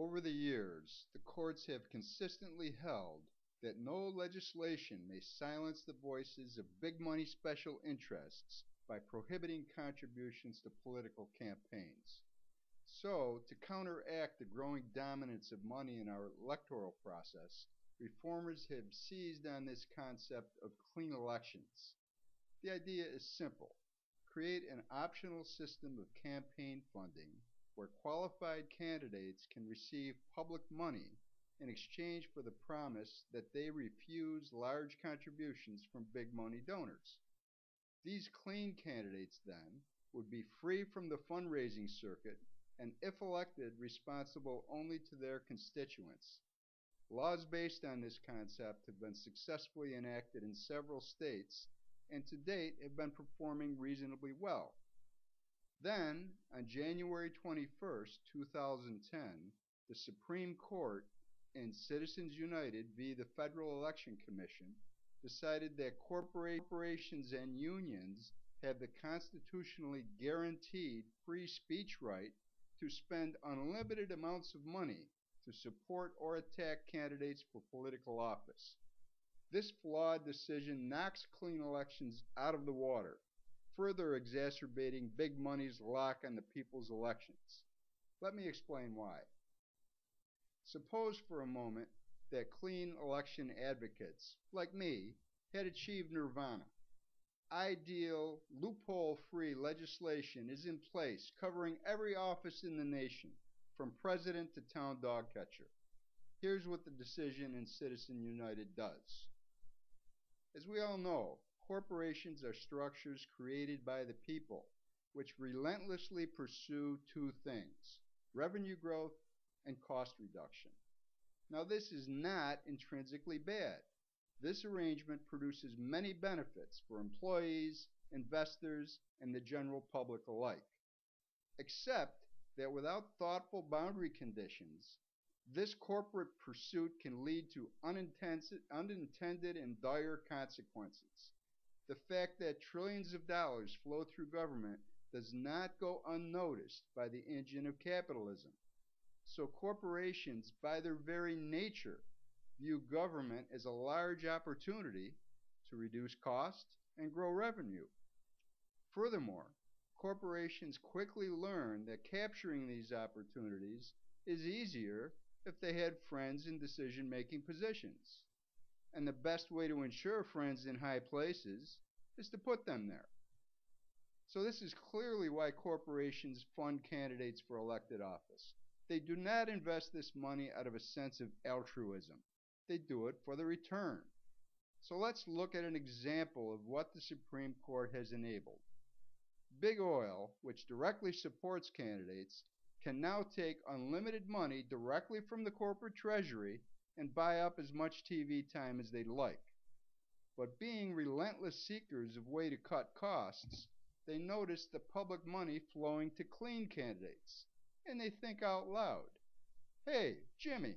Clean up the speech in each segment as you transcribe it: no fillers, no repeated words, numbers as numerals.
Over the years, the courts have consistently held that no legislation may silence the voices of big money special interests by prohibiting contributions to political campaigns. So, to counteract the growing dominance of money in our electoral process, reformers have seized on this concept of clean elections. The idea is simple: create an optional system of campaign funding where qualified candidates can receive public money in exchange for the promise that they refuse large contributions from big money donors. These clean candidates, then, would be free from the fundraising circuit and, if elected, responsible only to their constituents. Laws based on this concept have been successfully enacted in several states and to date have been performing reasonably well. Then, on January 21st, 2010, the Supreme Court in Citizens United v. the Federal Election Commission decided that corporations and unions have the constitutionally guaranteed free speech right to spend unlimited amounts of money to support or attack candidates for political office. This flawed decision knocks clean elections out of the water, further exacerbating big money's lock on the people's elections. Let me explain why. Suppose for a moment that clean election advocates, like me, had achieved nirvana. Ideal, loophole-free legislation is in place covering every office in the nation, from president to town dog catcher. Here's what the decision in Citizens United does. As we all know, corporations are structures created by the people, which relentlessly pursue two things: revenue growth and cost reduction. Now, this is not intrinsically bad. This arrangement produces many benefits for employees, investors, and the general public alike. Except that without thoughtful boundary conditions, this corporate pursuit can lead to unintended and dire consequences. The fact that trillions of dollars flow through government does not go unnoticed by the engine of capitalism. So corporations, by their very nature, view government as a large opportunity to reduce costs and grow revenue. Furthermore, corporations quickly learn that capturing these opportunities is easier if they had friends in decision-making positions. And the best way to ensure friends in high places is to put them there. So this is clearly why corporations fund candidates for elected office. They do not invest this money out of a sense of altruism. They do it for the return. So let's look at an example of what the Supreme Court has enabled. Big Oil, which directly supports candidates, can now take unlimited money directly from the corporate treasury and buy up as much TV time as they'd like. But being relentless seekers of way to cut costs, they notice the public money flowing to clean candidates, and they think out loud, "Hey, Jimmy,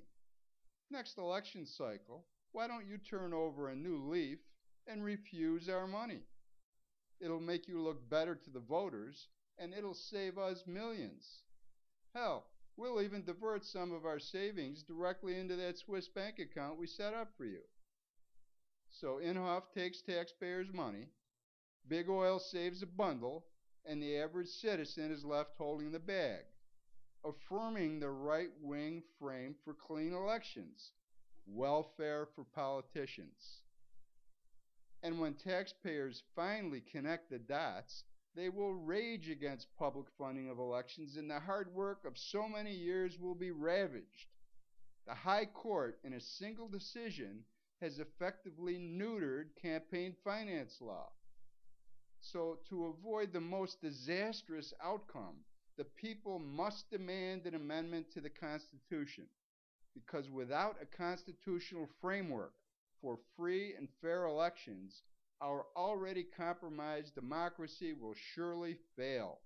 next election cycle, why don't you turn over a new leaf and refuse our money? It'll make you look better to the voters, and it'll save us millions. Hell, we'll even divert some of our savings directly into that Swiss bank account we set up for you." So Inhofe takes taxpayers' money, Big Oil saves a bundle, and the average citizen is left holding the bag, affirming the right-wing frame for clean elections: welfare for politicians. And when taxpayers finally connect the dots, they will rage against public funding of elections, and the hard work of so many years will be ravaged. The High Court, in a single decision, has effectively neutered campaign finance law. So to avoid the most disastrous outcome, the people must demand an amendment to the Constitution, because without a constitutional framework for free and fair elections, our already compromised democracy will surely fail.